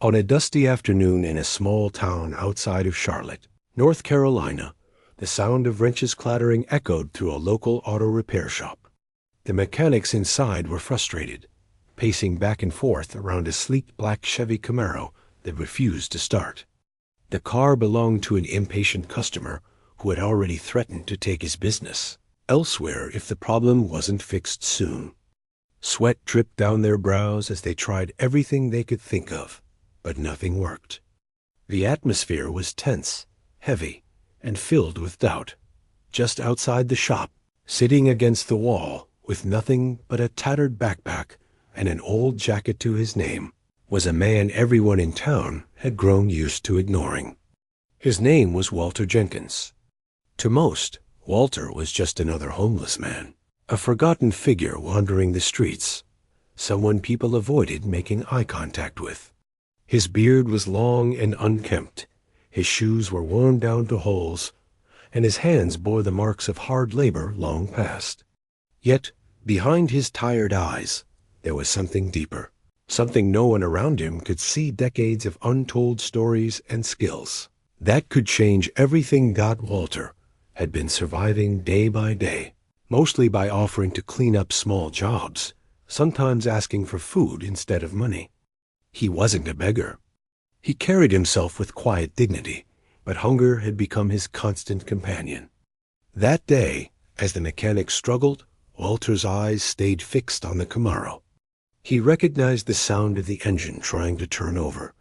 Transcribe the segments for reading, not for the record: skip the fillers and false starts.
On a dusty afternoon in a small town outside of Charlotte, North Carolina, the sound of wrenches clattering echoed through a local auto repair shop. The mechanics inside were frustrated, pacing back and forth around a sleek black Chevy Camaro that refused to start. The car belonged to an impatient customer who had already threatened to take his business elsewhere if the problem wasn't fixed soon. Sweat dripped down their brows as they tried everything they could think of, but nothing worked. The atmosphere was tense, heavy, and filled with doubt. Just outside the shop, sitting against the wall with nothing but a tattered backpack and an old jacket to his name, was a man everyone in town had grown used to ignoring. His name was Walter Jenkins. To most, Walter was just another homeless man, a forgotten figure wandering the streets, someone people avoided making eye contact with. His beard was long and unkempt, his shoes were worn down to holes, and his hands bore the marks of hard labor long past. Yet, behind his tired eyes, there was something deeper, something no one around him could see. Decades of untold stories and skills that could change everything. Walter had been surviving day by day, mostly by offering to clean up small jobs, sometimes asking for food instead of money. He wasn't a beggar. He carried himself with quiet dignity, but hunger had become his constant companion. That day, as the mechanic struggled, Walter's eyes stayed fixed on the Camaro. He recognized the sound of the engine trying to turn over,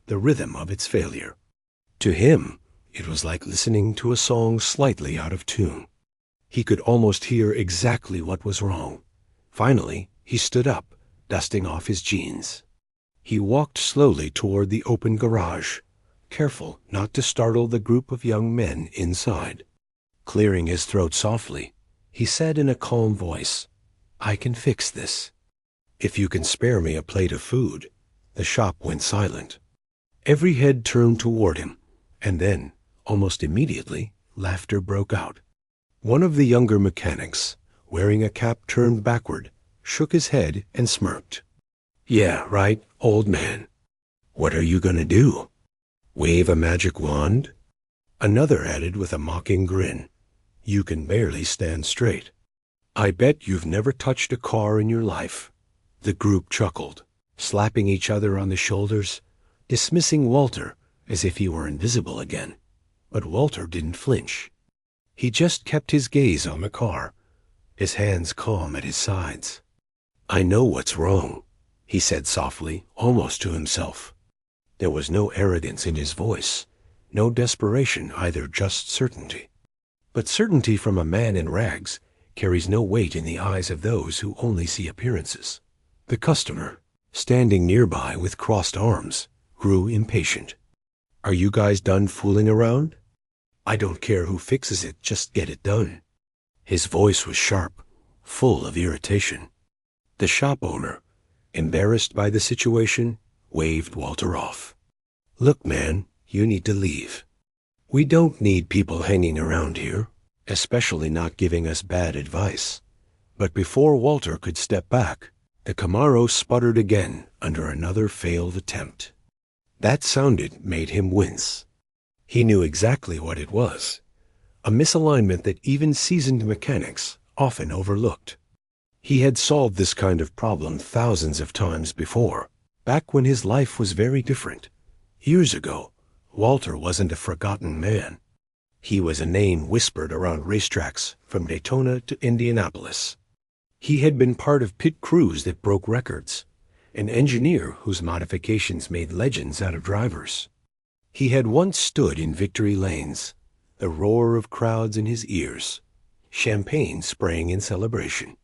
the rhythm of its failure. To him, it was like listening to a song slightly out of tune. He could almost hear exactly what was wrong. Finally, he stood up, dusting off his jeans. He walked slowly toward the open garage, careful not to startle the group of young men inside. Clearing his throat softly, he said in a calm voice, "I can fix this. If you can spare me a plate of food." The shop went silent. Every head turned toward him, and then, almost immediately, laughter broke out. One of the younger mechanics, wearing a cap turned backward, shook his head and smirked. "Yeah, right, old man. What are you gonna do? Wave a magic wand?" Another added with a mocking grin, "You can barely stand straight. I bet you've never touched a car in your life." The group chuckled, slapping each other on the shoulders, dismissing Walter as if he were invisible again. But Walter didn't flinch. He just kept his gaze on the car, his hands calm at his sides. "I know what's wrong," he said softly, almost to himself. There was no arrogance in his voice, no desperation either, just certainty. But certainty from a man in rags carries no weight in the eyes of those who only see appearances. The customer, standing nearby with crossed arms, grew impatient. "Are you guys done fooling around? I don't care who fixes it, just get it done." His voice was sharp, full of irritation. The shop owner, embarrassed by the situation, waved Walter off. "Look, man, you need to leave. We don't need people hanging around here, especially not giving us bad advice." But before Walter could step back, the Camaro sputtered again under another failed attempt. That sounded made him wince. He knew exactly what it was, a misalignment that even seasoned mechanics often overlooked. He had solved this kind of problem thousands of times before, back when his life was very different. Years ago, Walter wasn't a forgotten man. He was a name whispered around racetracks from Daytona to Indianapolis. He had been part of pit crews that broke records, an engineer whose modifications made legends out of drivers. He had once stood in victory lanes, the roar of crowds in his ears, champagne spraying in celebration.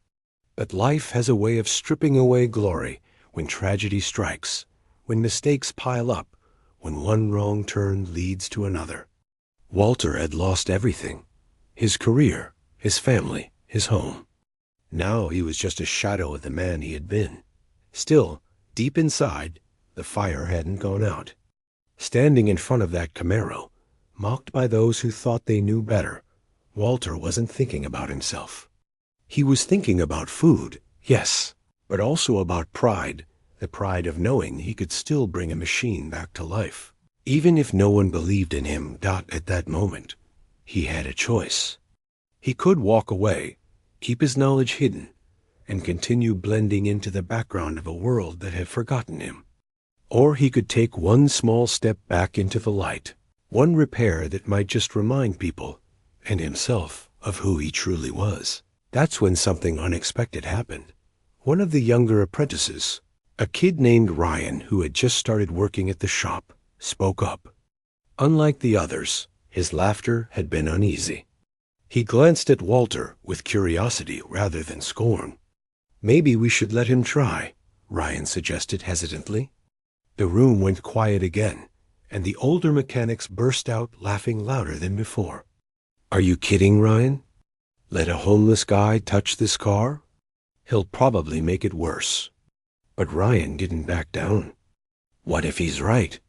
But life has a way of stripping away glory when tragedy strikes, when mistakes pile up, when one wrong turn leads to another. Walter had lost everything: his career, his family, his home. Now he was just a shadow of the man he had been. Still, deep inside, the fire hadn't gone out. Standing in front of that Camaro, mocked by those who thought they knew better, Walter wasn't thinking about himself. He was thinking about food, yes, but also about pride, the pride of knowing he could still bring a machine back to life. Even if no one believed in him at that moment, he had a choice. He could walk away, keep his knowledge hidden, and continue blending into the background of a world that had forgotten him. Or he could take one small step back into the light, one repair that might just remind people, and himself, of who he truly was. That's when something unexpected happened. One of the younger apprentices, a kid named Ryan who had just started working at the shop, spoke up. Unlike the others, his laughter had been uneasy. He glanced at Walter with curiosity rather than scorn. "Maybe we should let him try," Ryan suggested hesitantly. The room went quiet again, and the older mechanics burst out laughing louder than before. "Are you kidding, Ryan? Let a homeless guy touch this car? He'll probably make it worse." But Ryan didn't back down. "What if he's right?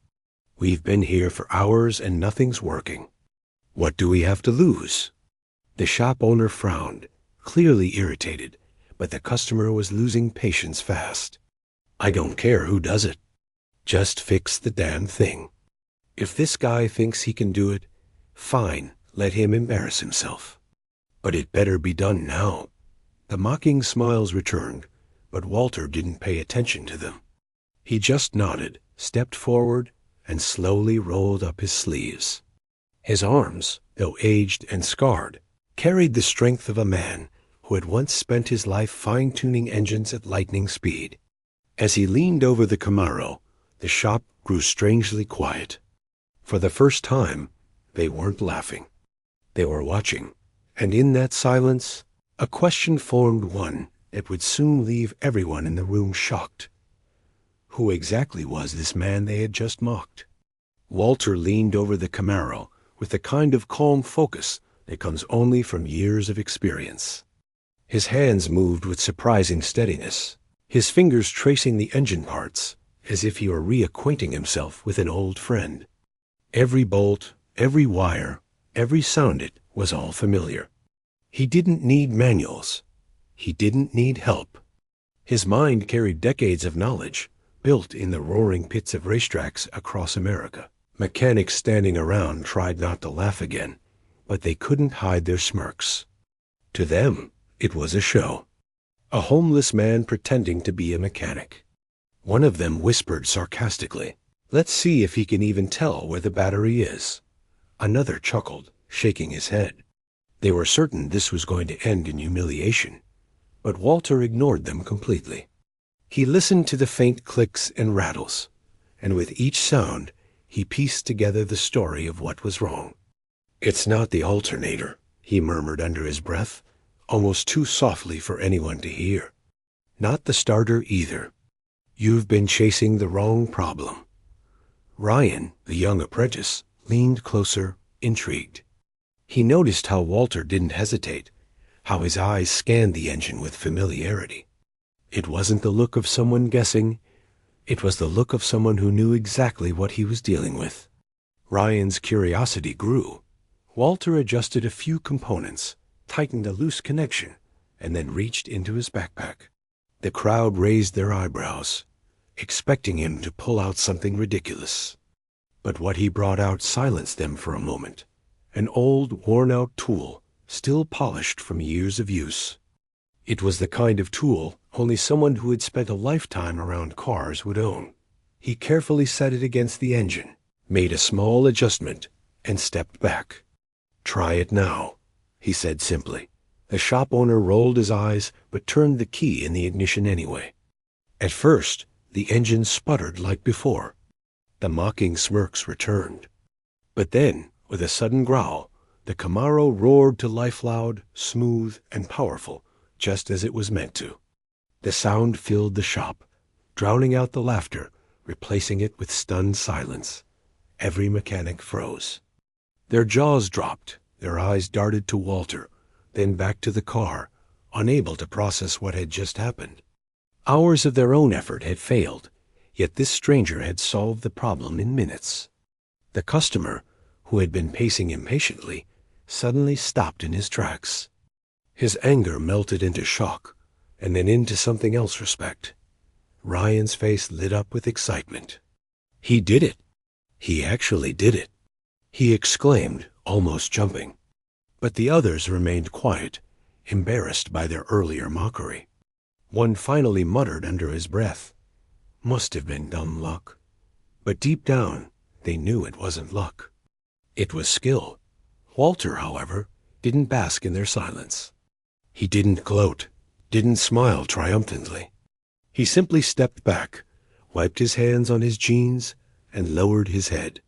We've been here for hours and nothing's working. What do we have to lose?" The shop owner frowned, clearly irritated, but the customer was losing patience fast. "I don't care who does it. Just fix the damn thing. If this guy thinks he can do it, fine, let him embarrass himself. But it better be done now." The mocking smiles returned, but Walter didn't pay attention to them. He just nodded, stepped forward, and slowly rolled up his sleeves. His arms, though aged and scarred, carried the strength of a man who had once spent his life fine-tuning engines at lightning speed. As he leaned over the Camaro, the shop grew strangely quiet. For the first time, they weren't laughing. They were watching, and in that silence, a question formed, one that would soon leave everyone in the room shocked. Who exactly was this man they had just mocked? Walter leaned over the Camaro with the kind of calm focus that comes only from years of experience. His hands moved with surprising steadiness, his fingers tracing the engine parts, as if he were reacquainting himself with an old friend. Every bolt, every wire, every sounded was all familiar. He didn't need manuals. He didn't need help. His mind carried decades of knowledge, built in the roaring pits of racetracks across America. Mechanics standing around tried not to laugh again, but they couldn't hide their smirks. To them, it was a show. A homeless man pretending to be a mechanic. One of them whispered sarcastically, "Let's see if he can even tell where the battery is." Another chuckled, shaking his head. They were certain this was going to end in humiliation, but Walter ignored them completely. He listened to the faint clicks and rattles, and with each sound, he pieced together the story of what was wrong. "It's not the alternator," he murmured under his breath, almost too softly for anyone to hear. "Not the starter either. You've been chasing the wrong problem." Ryan, the young apprentice, leaned closer, intrigued. He noticed how Walter didn't hesitate, how his eyes scanned the engine with familiarity. It wasn't the look of someone guessing. It was the look of someone who knew exactly what he was dealing with. Ryan's curiosity grew. Walter adjusted a few components, tightened a loose connection, and then reached into his backpack. The crowd raised their eyebrows, expecting him to pull out something ridiculous. But what he brought out silenced them for a moment. An old, worn-out tool, still polished from years of use. It was the kind of tool only someone who had spent a lifetime around cars would own. He carefully set it against the engine, made a small adjustment, and stepped back. "Try it now," he said simply. The shop owner rolled his eyes but turned the key in the ignition anyway. At first, the engine sputtered like before. The mocking smirks returned. But then, with a sudden growl, the Camaro roared to life loud, smooth, and powerful, just as it was meant to. The sound filled the shop, drowning out the laughter, replacing it with stunned silence. Every mechanic froze. Their jaws dropped, their eyes darted to Walter, then back to the car, unable to process what had just happened. Hours of their own effort had failed, yet this stranger had solved the problem in minutes. The customer, who had been pacing impatiently, suddenly stopped in his tracks. His anger melted into shock, and then into something else respect. Ryan's face lit up with excitement. He did it. He actually did it, he exclaimed, almost jumping. But the others remained quiet, embarrassed by their earlier mockery. One finally muttered under his breath, "Must have been dumb luck." But deep down, they knew it wasn't luck. It was skill. Walter, however, didn't bask in their silence. He didn't gloat, didn't smile triumphantly. He simply stepped back, wiped his hands on his jeans, and lowered his head.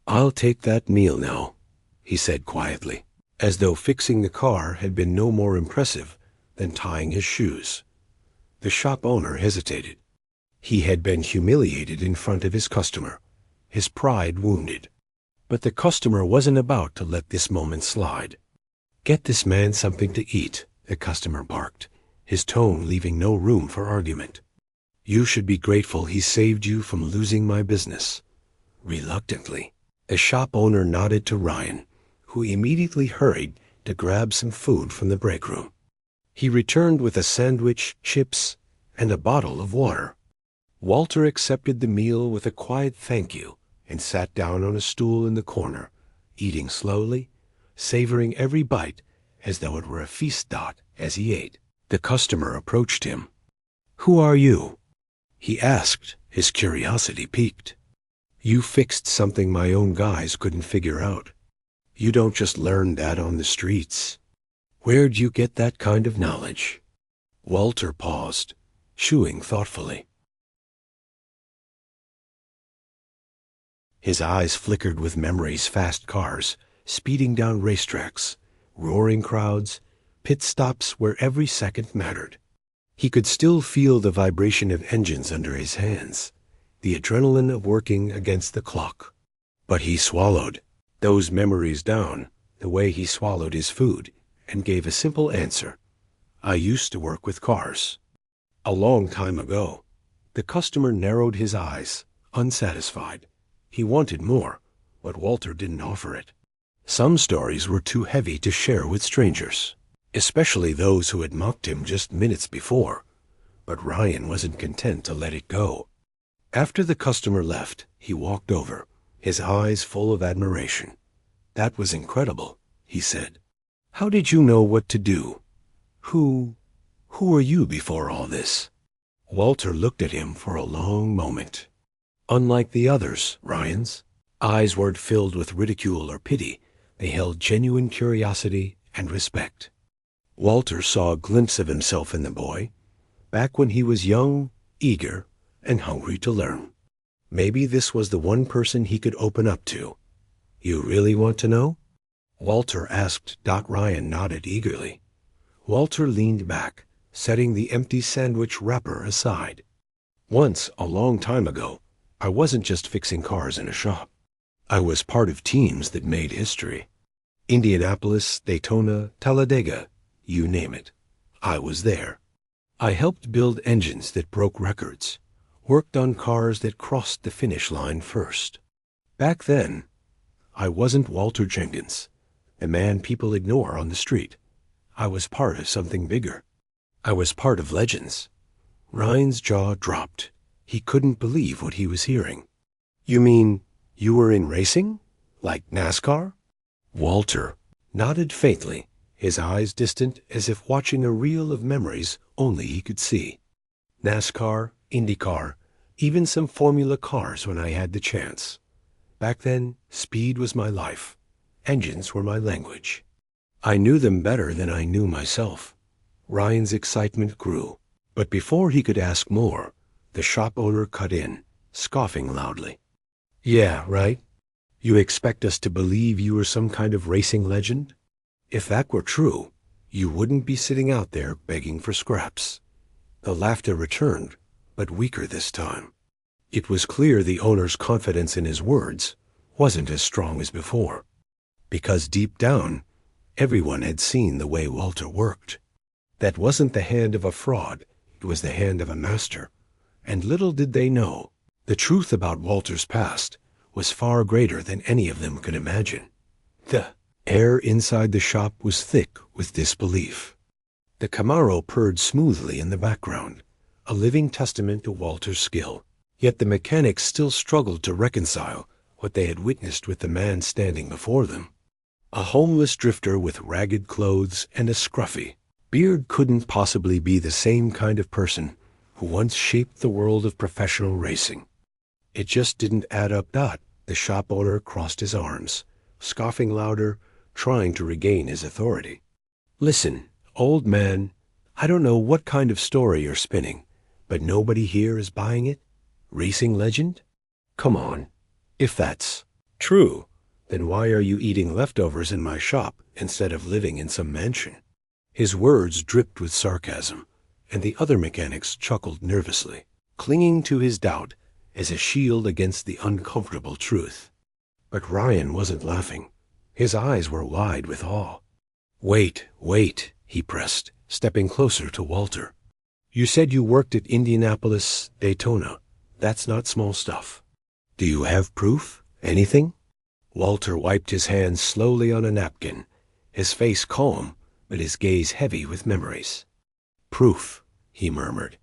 "I'll take that meal now," he said quietly, as though fixing the car had been no more impressive than tying his shoes. The shop owner hesitated. He had been humiliated in front of his customer, his pride wounded. But the customer wasn't about to let this moment slide. "Get this man something to eat," the customer barked, his tone leaving no room for argument. "You should be grateful he saved you from losing my business." Reluctantly, the shop owner nodded to Ryan, who immediately hurried to grab some food from the break room. He returned with a sandwich, chips, and a bottle of water. Walter accepted the meal with a quiet thank you and sat down on a stool in the corner, eating slowly, savoring every bite as though it were a feast as he ate. The customer approached him. "Who are you?" he asked, his curiosity piqued. "You fixed something my own guys couldn't figure out. You don't just learn that on the streets. Where'd you get that kind of knowledge?" Walter paused, chewing thoughtfully. His eyes flickered with memories: fast cars, speeding down racetracks, roaring crowds, pit stops where every second mattered. He could still feel the vibration of engines under his hands, the adrenaline of working against the clock. But he swallowed those memories down the way he swallowed his food and gave a simple answer. "I used to work with cars." A long time ago. The customer narrowed his eyes, unsatisfied. He wanted more, but Walter didn't offer it. Some stories were too heavy to share with strangers, especially those who had mocked him just minutes before. But Ryan wasn't content to let it go. After the customer left, he walked over, his eyes full of admiration. "That was incredible," he said. "How did you know what to do? Who were you before all this?" Walter looked at him for a long moment. Unlike the others, Ryan's eyes weren't filled with ridicule or pity. They held genuine curiosity and respect. Walter saw a glimpse of himself in the boy, back when he was young, eager, and hungry to learn. Maybe this was the one person he could open up to. "You really want to know?" Walter asked. Ryan nodded eagerly. Walter leaned back, setting the empty sandwich wrapper aside. "Once, a long time ago, I wasn't just fixing cars in a shop. I was part of teams that made history. Indianapolis, Daytona, Talladega, you name it. I was there. I helped build engines that broke records, worked on cars that crossed the finish line first. Back then, I wasn't Walter Jenkins, a man people ignore on the street. I was part of something bigger. I was part of legends." Ryan's jaw dropped. He couldn't believe what he was hearing. "You mean you were in racing? Like NASCAR?" Walter nodded faintly, his eyes distant as if watching a reel of memories only he could see. "NASCAR, IndyCar, even some Formula cars when I had the chance. Back then, speed was my life. Engines were my language. I knew them better than I knew myself." Ryan's excitement grew, but before he could ask more, the shop owner cut in, scoffing loudly. "Yeah, right? You expect us to believe you were some kind of racing legend? If that were true, you wouldn't be sitting out there begging for scraps." The laughter returned, but weaker this time. It was clear the owner's confidence in his words wasn't as strong as before, because deep down, everyone had seen the way Walter worked. That wasn't the hand of a fraud, it was the hand of a master. And little did they know, the truth about Walter's past was far greater than any of them could imagine. The air inside the shop was thick with disbelief. The Camaro purred smoothly in the background, a living testament to Walter's skill. Yet the mechanics still struggled to reconcile what they had witnessed with the man standing before them. A homeless drifter with ragged clothes and a scruffy beard couldn't possibly be the same kind of person who once shaped the world of professional racing. It just didn't add up. The shop owner crossed his arms, scoffing louder, trying to regain his authority. Listen, old man, I don't know what kind of story you're spinning, but nobody here is buying it? Racing legend? Come on. If that's true, then why are you eating leftovers in my shop instead of living in some mansion? His words dripped with sarcasm, and the other mechanics chuckled nervously, clinging to his doubt as a shield against the uncomfortable truth. But Ryan wasn't laughing. His eyes were wide with awe. Wait, he pressed, stepping closer to Walter. You said you worked at Indianapolis, Daytona. That's not small stuff. Do you have proof? Anything? Walter wiped his hands slowly on a napkin, his face calm, but his gaze heavy with memories. Proof, he murmured.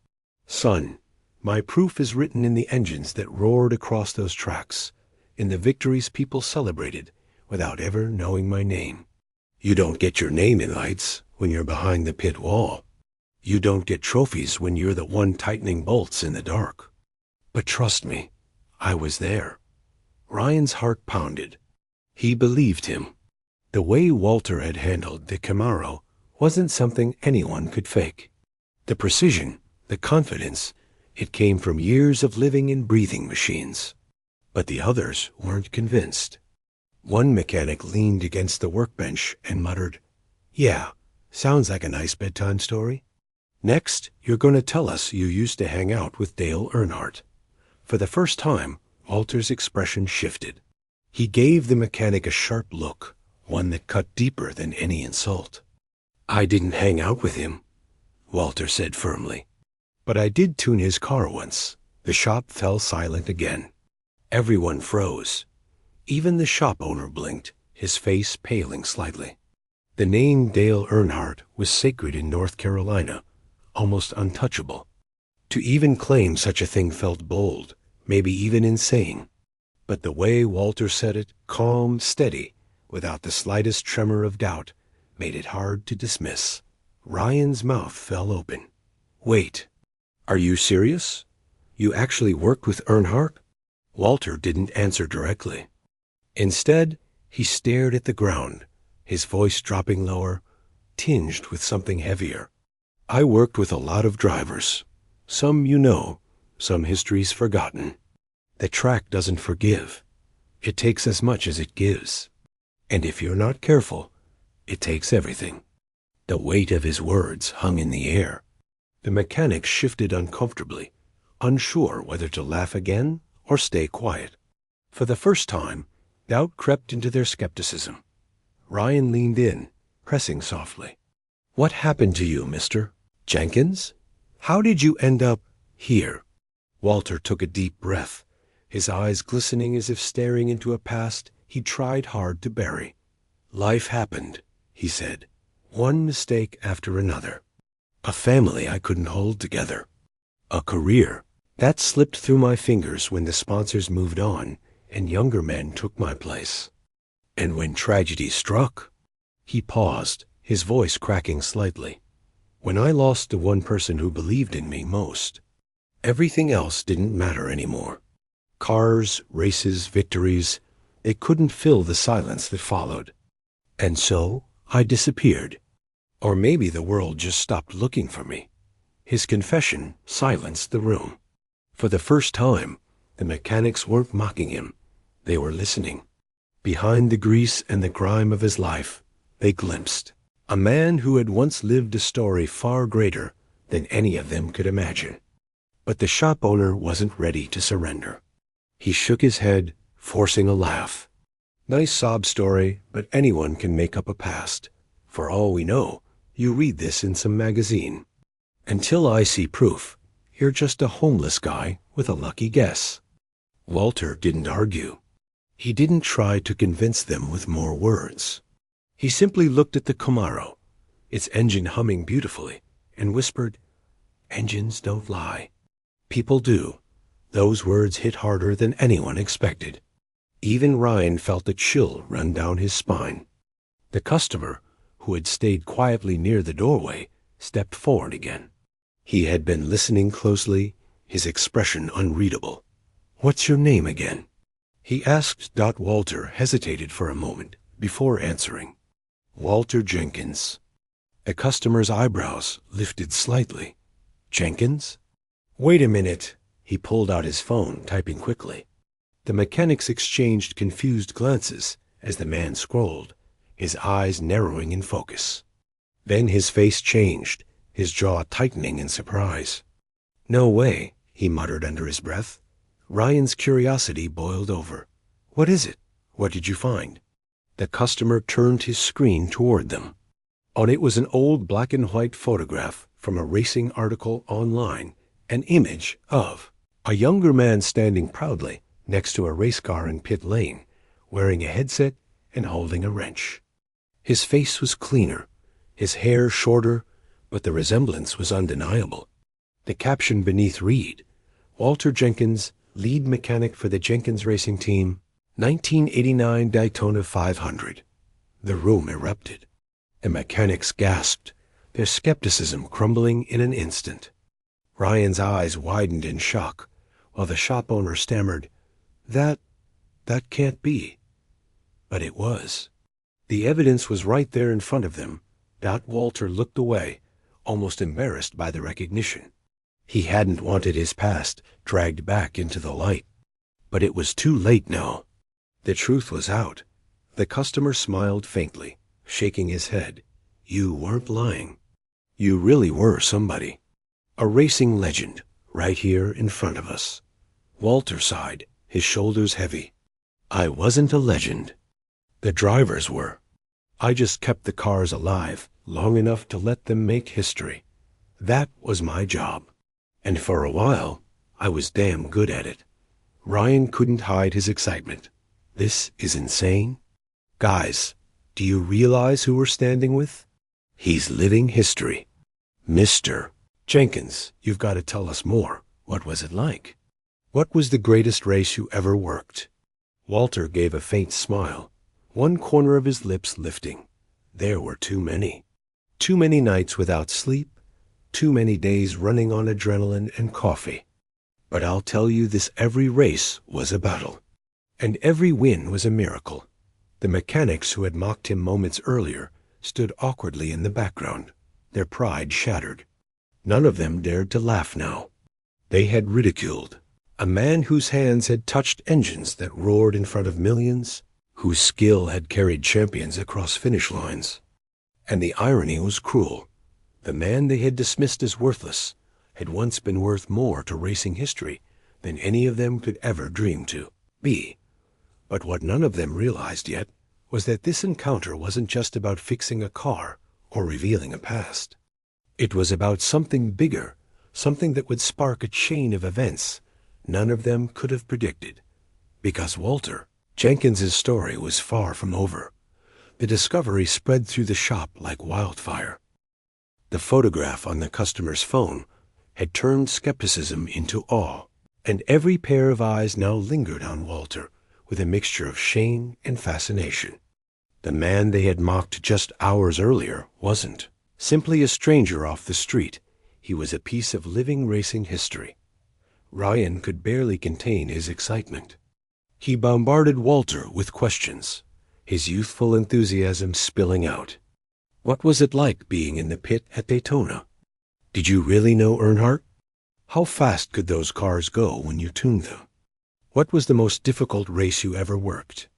Son, my proof is written in the engines that roared across those tracks, in the victories people celebrated without ever knowing my name. You don't get your name in lights when you're behind the pit wall. You don't get trophies when you're the one tightening bolts in the dark. But trust me, I was there. Ryan's heart pounded. He believed him. The way Walter had handled the Camaro wasn't something anyone could fake. The precision, the confidence, it came from years of living in breathing machines. But the others weren't convinced. One mechanic leaned against the workbench and muttered, Yeah, sounds like a nice bedtime story. Next, you're going to tell us you used to hang out with Dale Earnhardt. For the first time, Walter's expression shifted. He gave the mechanic a sharp look, one that cut deeper than any insult. I didn't hang out with him, Walter said firmly. But I did tune his car once. The shop fell silent again. Everyone froze. Even the shop owner blinked, his face paling slightly. The name Dale Earnhardt was sacred in North Carolina, almost untouchable. To even claim such a thing felt bold, maybe even insane. But the way Walter said it, calm, steady, without the slightest tremor of doubt, made it hard to dismiss. Ryan's mouth fell open. Wait, are you serious? You actually worked with Earnhardt? Walter didn't answer directly. Instead, he stared at the ground, his voice dropping lower, tinged with something heavier. I worked with a lot of drivers. Some you know, some histories forgotten. The track doesn't forgive. It takes as much as it gives. And if you're not careful, it takes everything. The weight of his words hung in the air. The mechanics shifted uncomfortably, unsure whether to laugh again or stay quiet. For the first time, doubt crept into their skepticism. Ryan leaned in, pressing softly. What happened to you, Mr. Jenkins? How did you end up here? Walter took a deep breath, his eyes glistening as if staring into a past he tried hard to bury. Life happened, he said, one mistake after another. A family I couldn't hold together. A career that slipped through my fingers when the sponsors moved on and younger men took my place. And when tragedy struck, he paused, his voice cracking slightly. When I lost the one person who believed in me most, everything else didn't matter anymore. Cars, races, victories, they couldn't fill the silence that followed. And so I disappeared. Or maybe the world just stopped looking for me. His confession silenced the room. For the first time, the mechanics weren't mocking him. They were listening. Behind the grease and the grime of his life, they glimpsed a man who had once lived a story far greater than any of them could imagine. But the shop owner wasn't ready to surrender. He shook his head, forcing a laugh. Nice sob story, but anyone can make up a past. For all we know, you read this in some magazine. Until I see proof, you're just a homeless guy with a lucky guess. Walter didn't argue. He didn't try to convince them with more words. He simply looked at the Camaro, its engine humming beautifully, and whispered, Engines don't lie. People do. Those words hit harder than anyone expected. Even Ryan felt a chill run down his spine. The customer, who had stayed quietly near the doorway, stepped forward again. He had been listening closely, his expression unreadable. "What's your name again?" he asked. Walter hesitated for a moment before answering. "Walter Jenkins." A customer's eyebrows lifted slightly. "Jenkins?" "Wait a minute." He pulled out his phone, typing quickly. The mechanics exchanged confused glances as the man scrolled, his eyes narrowing in focus. Then his face changed, his jaw tightening in surprise. "No way," he muttered under his breath. Ryan's curiosity boiled over. "What is it? What did you find?" The customer turned his screen toward them. On it was an old black and white photograph from a racing article online, an image of a younger man standing proudly next to a race car in pit lane, wearing a headset and holding a wrench. His face was cleaner, his hair shorter, but the resemblance was undeniable. The caption beneath read, "Walter Jenkins, lead mechanic for the Jenkins Racing Team, 1989 Daytona 500. The room erupted. The mechanics gasped, their skepticism crumbling in an instant. Ryan's eyes widened in shock, while the shop owner stammered, That can't be." But it was. The evidence was right there in front of them. Walter looked away, almost embarrassed by the recognition. He hadn't wanted his past dragged back into the light. But it was too late now. The truth was out. The customer smiled faintly, shaking his head. "You weren't lying. You really were somebody. A racing legend, right here in front of us." Walter sighed, his shoulders heavy. "I wasn't a legend. The drivers were. I just kept the cars alive long enough to let them make history. That was my job. And for a while, I was damn good at it." Ryan couldn't hide his excitement. "This is insane. Guys, do you realize who we're standing with? He's living history. Mr. Jenkins, you've got to tell us more. What was it like? What was the greatest race you ever worked?" Walter gave a faint smile, one corner of his lips lifting. There were too many. Too many nights without sleep, too many days running on adrenaline and coffee. But I'll tell you this, every race was a battle. And every win was a miracle. The mechanics who had mocked him moments earlier stood awkwardly in the background, their pride shattered. None of them dared to laugh now. They had ridiculed a man whose hands had touched engines that roared in front of millions, whose skill had carried champions across finish lines. And the irony was cruel. The man they had dismissed as worthless had once been worth more to racing history than any of them could ever dream to be. But what none of them realized yet was that this encounter wasn't just about fixing a car or revealing a past. It was about something bigger, something that would spark a chain of events none of them could have predicted. Because Walter Jenkins's story was far from over. The discovery spread through the shop like wildfire. The photograph on the customer's phone had turned skepticism into awe, and every pair of eyes now lingered on Walter with a mixture of shame and fascination. The man they had mocked just hours earlier wasn't simply a stranger off the street. He was a piece of living racing history. Ryan could barely contain his excitement. He bombarded Walter with questions, his youthful enthusiasm spilling out. What was it like being in the pit at Daytona? Did you really know Earnhardt? How fast could those cars go when you tuned them? What was the most difficult race you ever worked?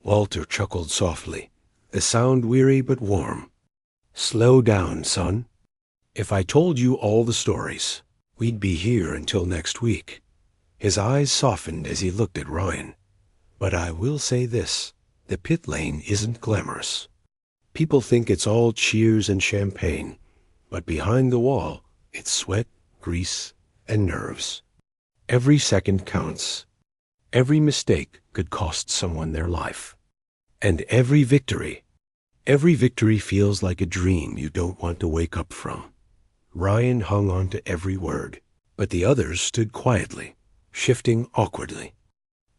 Walter chuckled softly, the sound weary but warm. "Slow down, son. If I told you all the stories, we'd be here until next week." His eyes softened as he looked at Ryan. "But I will say this, the pit lane isn't glamorous. People think it's all cheers and champagne, but behind the wall, it's sweat, grease, and nerves. Every second counts. Every mistake could cost someone their life. And every victory feels like a dream you don't want to wake up from. Ryan hung on to every word, but the others stood quietly, shifting awkwardly.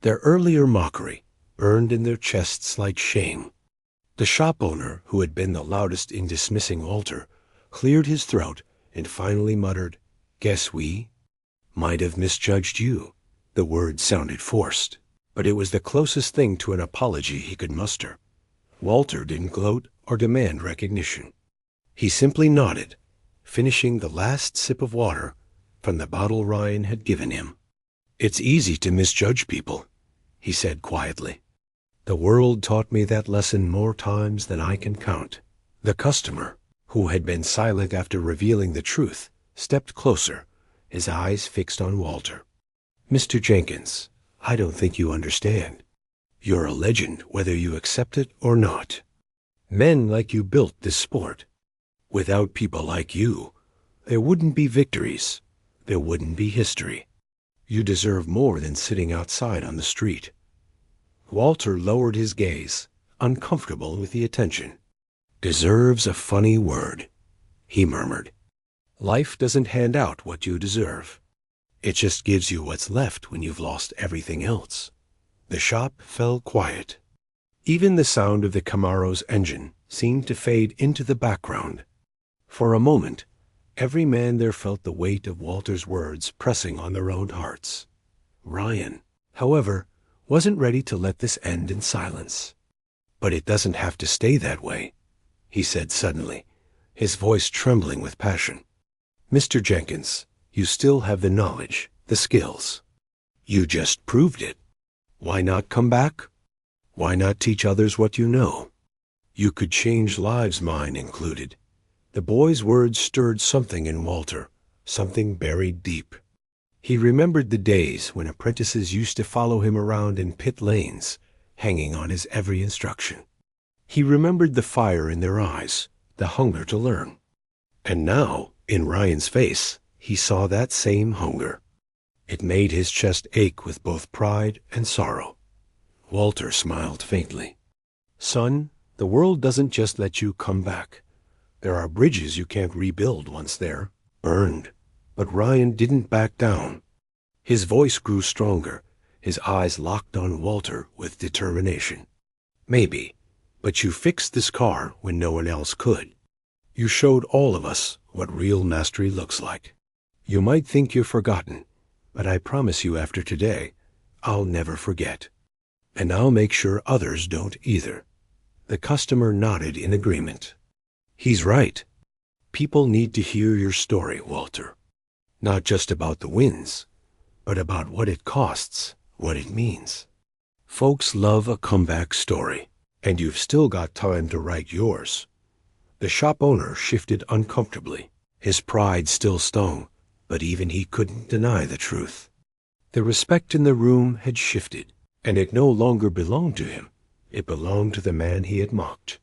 Their earlier mockery burned in their chests like shame. The shop owner, who had been the loudest in dismissing Walter, cleared his throat and finally muttered, "Guess we might have misjudged you." The word sounded forced, but it was the closest thing to an apology he could muster. Walter didn't gloat or demand recognition. He simply nodded, finishing the last sip of water from the bottle Ryan had given him. "It's easy to misjudge people," he said quietly. "The world taught me that lesson more times than I can count." The customer, who had been silent after revealing the truth, stepped closer, his eyes fixed on Walter. "Mr. Jenkins, I don't think you understand. You're a legend whether you accept it or not. Men like you built this sport. Without people like you, there wouldn't be victories. There wouldn't be history. You deserve more than sitting outside on the street." Walter lowered his gaze, uncomfortable with the attention. "Deserves a funny word," he murmured. "Life doesn't hand out what you deserve. It just gives you what's left when you've lost everything else." The shop fell quiet. Even the sound of the Camaro's engine seemed to fade into the background. For a moment, every man there felt the weight of Walter's words pressing on their own hearts. Ryan, however, wasn't ready to let this end in silence. "But it doesn't have to stay that way," he said suddenly, his voice trembling with passion. "Mr. Jenkins, you still have the knowledge, the skills. You just proved it. Why not come back? Why not teach others what you know? You could change lives, mine included." The boy's words stirred something in Walter, something buried deep. He remembered the days when apprentices used to follow him around in pit lanes, hanging on his every instruction. He remembered the fire in their eyes, the hunger to learn. And now, in Ryan's face, he saw that same hunger. It made his chest ache with both pride and sorrow. Walter smiled faintly. "Son, the world doesn't just let you come back. There are bridges you can't rebuild once they're burned." But Ryan didn't back down. His voice grew stronger, his eyes locked on Walter with determination. "Maybe, but you fixed this car when no one else could. You showed all of us what real mastery looks like. You might think you've forgotten, but I promise you after today, I'll never forget. And I'll make sure others don't either." The customer nodded in agreement. "He's right. People need to hear your story, Walter. Not just about the wins, but about what it costs, what it means. Folks love a comeback story, and you've still got time to write yours." The shop owner shifted uncomfortably. His pride still stung, but even he couldn't deny the truth. The respect in the room had shifted, and it no longer belonged to him. It belonged to the man he had mocked.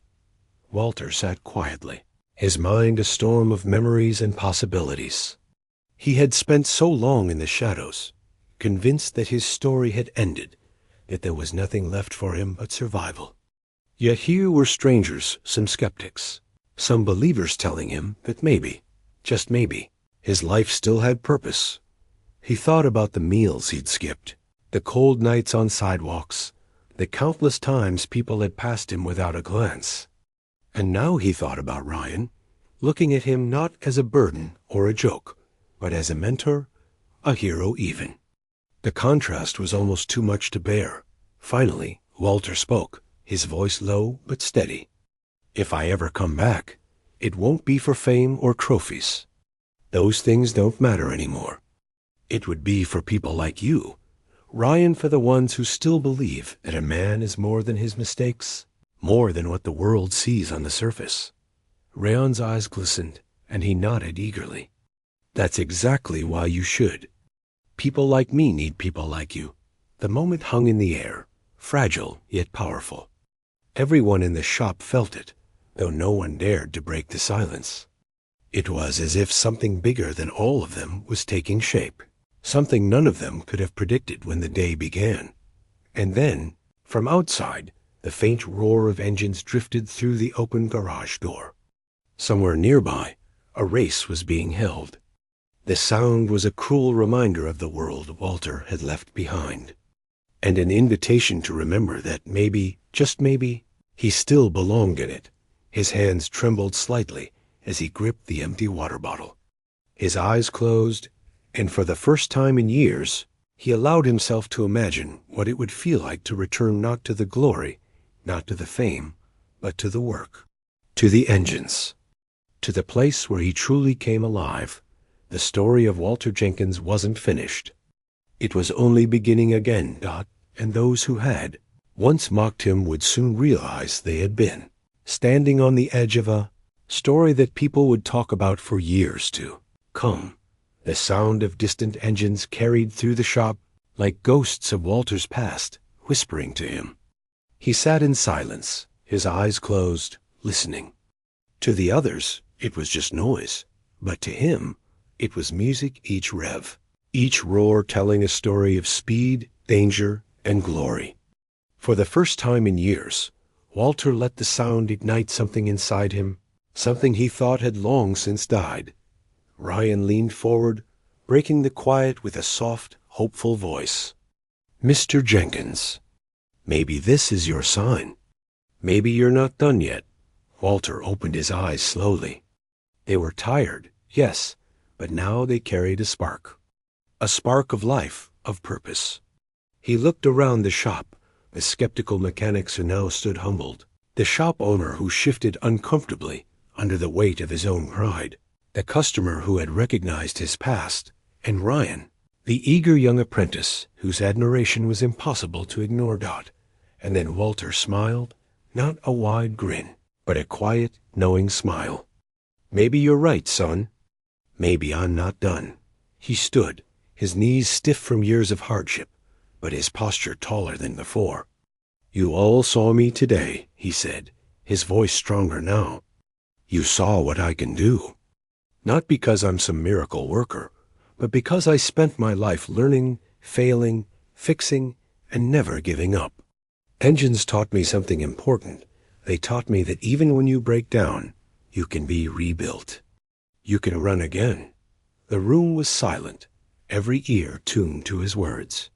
Walter sat quietly, his mind a storm of memories and possibilities. He had spent so long in the shadows, convinced that his story had ended, that there was nothing left for him but survival. Yet here were strangers, some skeptics, some believers telling him that maybe, just maybe, his life still had purpose. He thought about the meals he'd skipped, the cold nights on sidewalks, the countless times people had passed him without a glance. And now he thought about Ryan, looking at him not as a burden or a joke, but as a mentor, a hero even. The contrast was almost too much to bear. Finally, Walter spoke, his voice low but steady. "If I ever come back, it won't be for fame or trophies. Those things don't matter anymore. It would be for people like you, Ryan, for the ones who still believe that a man is more than his mistakes, more than what the world sees on the surface." Rayon's eyes glistened, and he nodded eagerly. "That's exactly why you should. People like me need people like you." The moment hung in the air, fragile yet powerful. Everyone in the shop felt it, though no one dared to break the silence. It was as if something bigger than all of them was taking shape, something none of them could have predicted when the day began. And then, from outside, the faint roar of engines drifted through the open garage door. Somewhere nearby, A race was being held. The sound was a cruel reminder of the world Walter had left behind, and an invitation to remember that maybe, just maybe, he still belonged in it. His hands trembled slightly as he gripped the empty water bottle. His eyes closed, and for the first time in years, he allowed himself to imagine what it would feel like to return not to the glory, not to the fame, but to the work, to the engines, to the place where he truly came alive. The story of Walter Jenkins wasn't finished. It was only beginning again, Dot, and those who had once mocked him would soon realize they had been standing on the edge of a story that people would talk about for years to come. The sound of distant engines carried through the shop like ghosts of Walter's past, whispering to him. He sat in silence, his eyes closed, listening. To the others, it was just noise, but to him, it was music, each rev, each roar telling a story of speed, danger, and glory. For the first time in years, Walter let the sound ignite something inside him, something he thought had long since died. Ryan leaned forward, breaking the quiet with a soft, hopeful voice. "Mr. Jenkins, maybe this is your sign. Maybe you're not done yet." Walter opened his eyes slowly. They were tired, yes, but now they carried a spark of life, of purpose. He looked around the shop, the skeptical mechanics who now stood humbled, the shop owner who shifted uncomfortably under the weight of his own pride, the customer who had recognized his past, and Ryan, the eager young apprentice whose admiration was impossible to ignore. Dot. And then Walter smiled, not a wide grin, but a quiet, knowing smile. "Maybe you're right, son. Maybe I'm not done." He stood, his knees stiff from years of hardship, but his posture taller than before. "You all saw me today," he said, his voice stronger now. "You saw what I can do. Not because I'm some miracle worker, but because I spent my life learning, failing, fixing, and never giving up. Engines taught me something important. They taught me that even when you break down, you can be rebuilt. You can run again." The room was silent, every ear tuned to his words.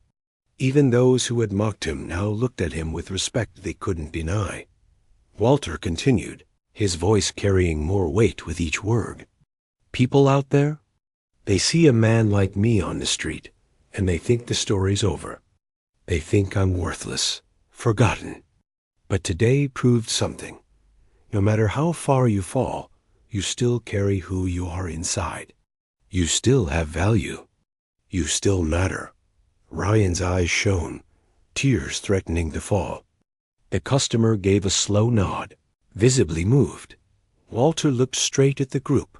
Even those who had mocked him now looked at him with respect they couldn't deny. Walter continued, his voice carrying more weight with each word. "People out there, they see a man like me on the street, and they think the story's over. They think I'm worthless, forgotten. But today proved something. No matter how far you fall, you still carry who you are inside. You still have value. You still matter." Ryan's eyes shone, tears threatening to fall. The customer gave a slow nod, visibly moved. Walter looked straight at the group,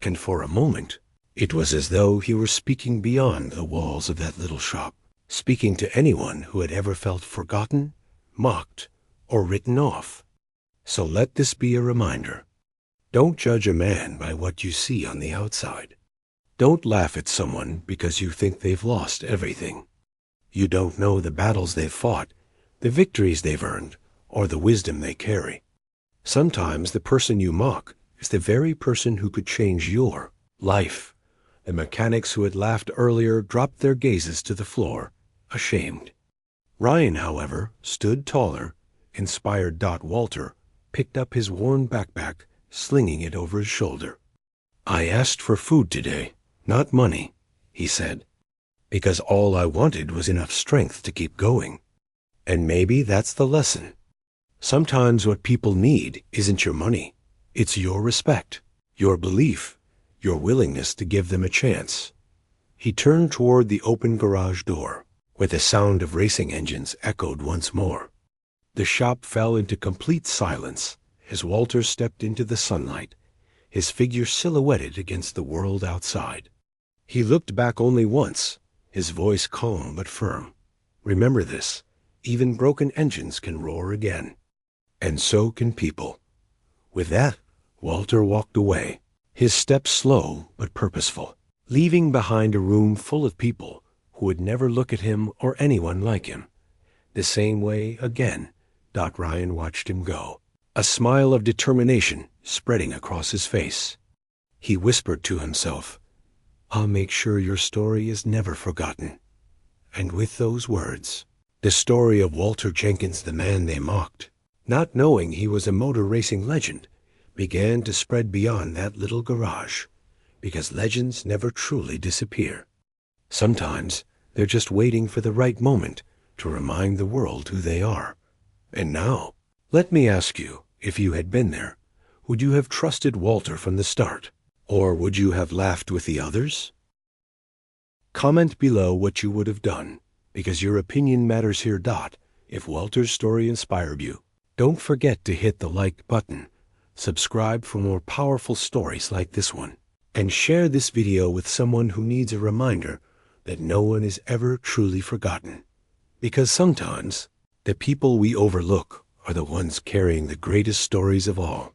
and for a moment, it was as though he were speaking beyond the walls of that little shop, speaking to anyone who had ever felt forgotten, mocked, or written off. So let this be a reminder. Don't judge a man by what you see on the outside. Don't laugh at someone because you think they've lost everything. You don't know the battles they've fought, the victories they've earned, or the wisdom they carry. Sometimes the person you mock is the very person who could change your life. The mechanics who had laughed earlier dropped their gazes to the floor, ashamed. Ryan, however, stood taller, inspired. Walter picked up his worn backpack, slinging it over his shoulder. "I asked for food today, not money," he said, "because all I wanted was enough strength to keep going. And maybe that's the lesson. Sometimes what people need isn't your money. It's your respect, your belief, your willingness to give them a chance." He turned toward the open garage door, where the sound of racing engines echoed once more. The shop fell into complete silence as Walter stepped into the sunlight, his figure silhouetted against the world outside. He looked back only once, his voice calm but firm. "Remember this, even broken engines can roar again. And so can people." With that, Walter walked away, his steps slow but purposeful, leaving behind a room full of people who would never look at him or anyone like him. The same way again, Ryan watched him go, a smile of determination spreading across his face. He whispered to himself, "I'll make sure your story is never forgotten." And with those words, the story of Walter Jenkins, the man they mocked, not knowing he was a motor racing legend, began to spread beyond that little garage, because legends never truly disappear. Sometimes they're just waiting for the right moment to remind the world who they are. And now, let me ask you, if you had been there, would you have trusted Walter from the start? Or would you have laughed with the others? Comment below what you would have done, because your opinion matters here. If Walter's story inspired you, don't forget to hit the like button, subscribe for more powerful stories like this one, and share this video with someone who needs a reminder that no one is ever truly forgotten. Because sometimes, the people we overlook are the ones carrying the greatest stories of all.